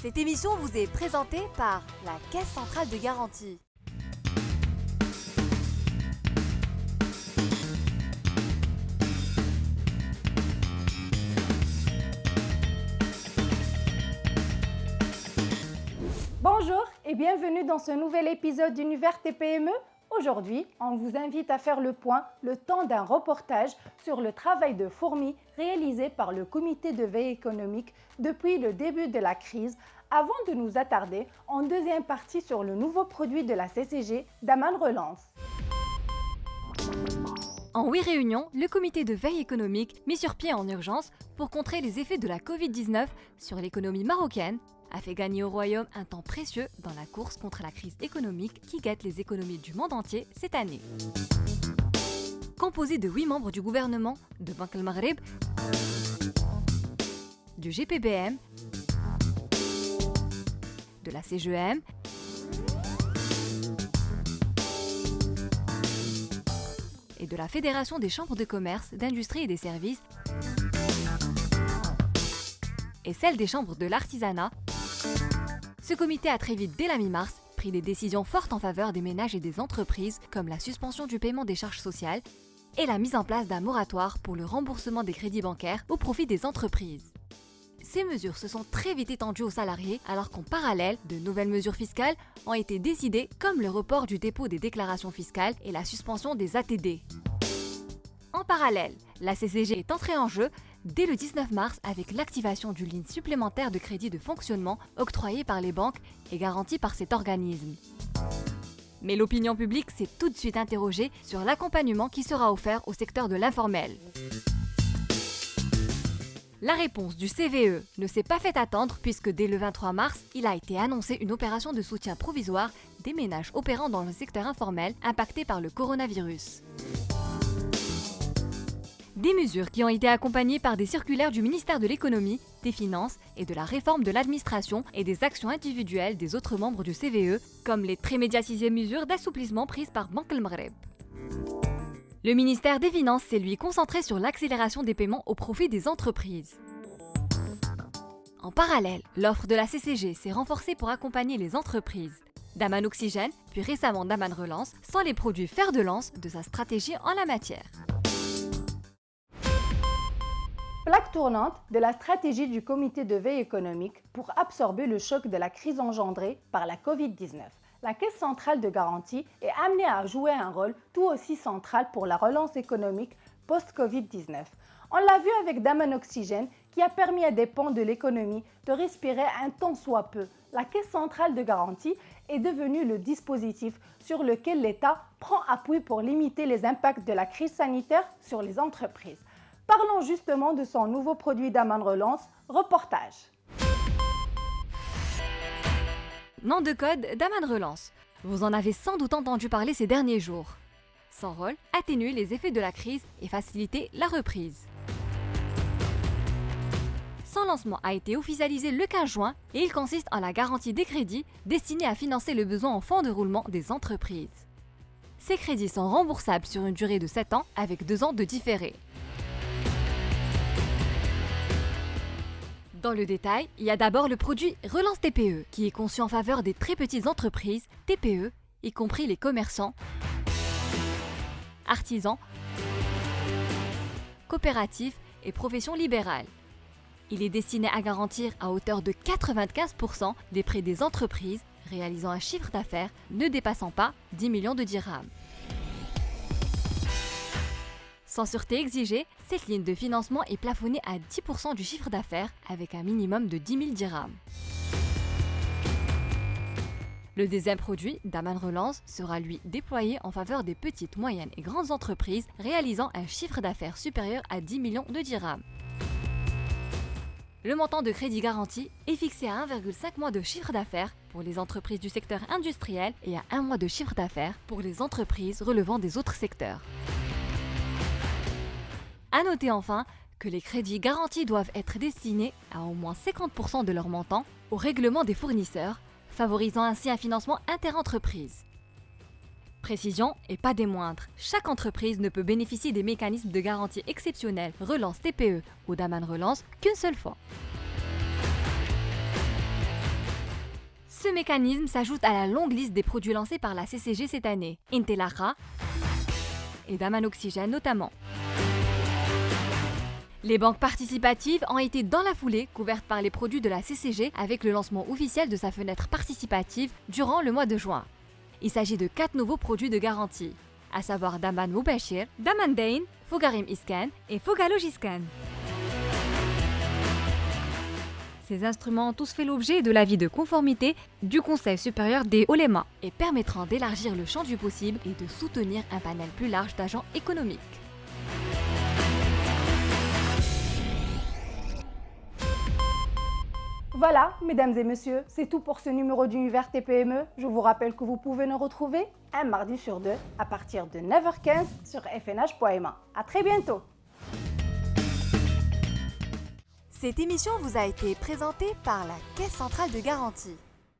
Cette émission vous est présentée par la Caisse centrale de garantie. Bonjour et bienvenue dans ce nouvel épisode d'Univers TPME. Aujourd'hui, on vous invite à faire le point, le temps d'un reportage sur le travail de fourmi réalisé par le comité de veille économique depuis le début de la crise, avant de nous attarder en deuxième partie sur le nouveau produit de la CCG, Daman Relance. En 8 réunions, le comité de veille économique, mis sur pied en urgence pour contrer les effets de la Covid-19 sur l'économie marocaine, a fait gagner au Royaume un temps précieux dans la course contre la crise économique qui guette les économies du monde entier cette année. Composé de 8 membres du gouvernement, de Banque El Maghreb, du GPBM, de la CGEM, et de la Fédération des chambres de commerce, d'industrie et des services, et celle des chambres de l'artisanat, ce comité a très vite, dès la mi-mars, pris des décisions fortes en faveur des ménages et des entreprises, comme la suspension du paiement des charges sociales et la mise en place d'un moratoire pour le remboursement des crédits bancaires au profit des entreprises. Ces mesures se sont très vite étendues aux salariés, alors qu'en parallèle, de nouvelles mesures fiscales ont été décidées, comme le report du dépôt des déclarations fiscales et la suspension des ATD. En parallèle, la CCG est entrée en jeu dès le 19 mars avec l'activation d'une ligne supplémentaire de crédit de fonctionnement octroyée par les banques et garantie par cet organisme. Mais l'opinion publique s'est tout de suite interrogée sur l'accompagnement qui sera offert au secteur de l'informel. La réponse du CVE ne s'est pas fait attendre puisque dès le 23 mars, il a été annoncé une opération de soutien provisoire des ménages opérant dans le secteur informel impacté par le coronavirus. Des mesures qui ont été accompagnées par des circulaires du ministère de l'économie, des finances et de la réforme de l'administration et des actions individuelles des autres membres du CVE, comme les très médiatisées mesures d'assouplissement prises par Banque El Maghreb. Le ministère des Finances s'est lui concentré sur l'accélération des paiements au profit des entreprises. En parallèle, l'offre de la CCG s'est renforcée pour accompagner les entreprises. Daman Oxygène, puis récemment Daman Relance, sont les produits fer de lance de sa stratégie en la matière. Plaque tournante de la stratégie du comité de veille économique pour absorber le choc de la crise engendrée par la Covid-19. La Caisse centrale de garantie est amenée à jouer un rôle tout aussi central pour la relance économique post-Covid-19. On l'a vu avec Daman Oxygène qui a permis à des pans de l'économie de respirer un tant soit peu. La Caisse centrale de garantie est devenue le dispositif sur lequel l'État prend appui pour limiter les impacts de la crise sanitaire sur les entreprises. Parlons justement de son nouveau produit Daman Relance, reportage. Nom de code Daman Relance. Vous en avez sans doute entendu parler ces derniers jours. Son rôle, atténuer les effets de la crise et faciliter la reprise. Son lancement a été officialisé le 15 juin et il consiste en la garantie des crédits destinés à financer le besoin en fonds de roulement des entreprises. Ces crédits sont remboursables sur une durée de 7 ans avec 2 ans de différé. Dans le détail, il y a d'abord le produit Relance TPE, qui est conçu en faveur des très petites entreprises, TPE, y compris les commerçants, artisans, coopératives et professions libérales. Il est destiné à garantir à hauteur de 95% les prêts des entreprises réalisant un chiffre d'affaires ne dépassant pas 10 millions de dirhams. Sans sûreté exigée, cette ligne de financement est plafonnée à 10% du chiffre d'affaires avec un minimum de 10 000 dirhams. Le deuxième produit, Daman Relance, sera lui déployé en faveur des petites, moyennes et grandes entreprises réalisant un chiffre d'affaires supérieur à 10 millions de dirhams. Le montant de crédit garanti est fixé à 1,5 mois de chiffre d'affaires pour les entreprises du secteur industriel et à 1 mois de chiffre d'affaires pour les entreprises relevant des autres secteurs. À noter enfin que les crédits garantis doivent être destinés à au moins 50% de leur montant au règlement des fournisseurs, favorisant ainsi un financement interentreprises. Précision et pas des moindres, chaque entreprise ne peut bénéficier des mécanismes de garantie exceptionnels Relance TPE ou Daman Relance qu'une seule fois. Ce mécanisme s'ajoute à la longue liste des produits lancés par la CCG cette année, Intelakha et Daman Oxygène notamment. Les banques participatives ont été dans la foulée couvertes par les produits de la CCG avec le lancement officiel de sa fenêtre participative durant le mois de juin. Il s'agit de 4 nouveaux produits de garantie, à savoir Daman Mubashir, Daman Dain, Fogarim Iskan et Fogalogiskan. Ces instruments ont tous fait l'objet de l'avis de conformité du Conseil supérieur des Oulémas et permettront d'élargir le champ du possible et de soutenir un panel plus large d'agents économiques. Voilà, mesdames et messieurs, c'est tout pour ce numéro d'Univers TPME. Je vous rappelle que vous pouvez nous retrouver un mardi sur deux à partir de 9h15 sur fnh.ma. À très bientôt. Cette émission vous a été présentée par la Caisse centrale de garantie.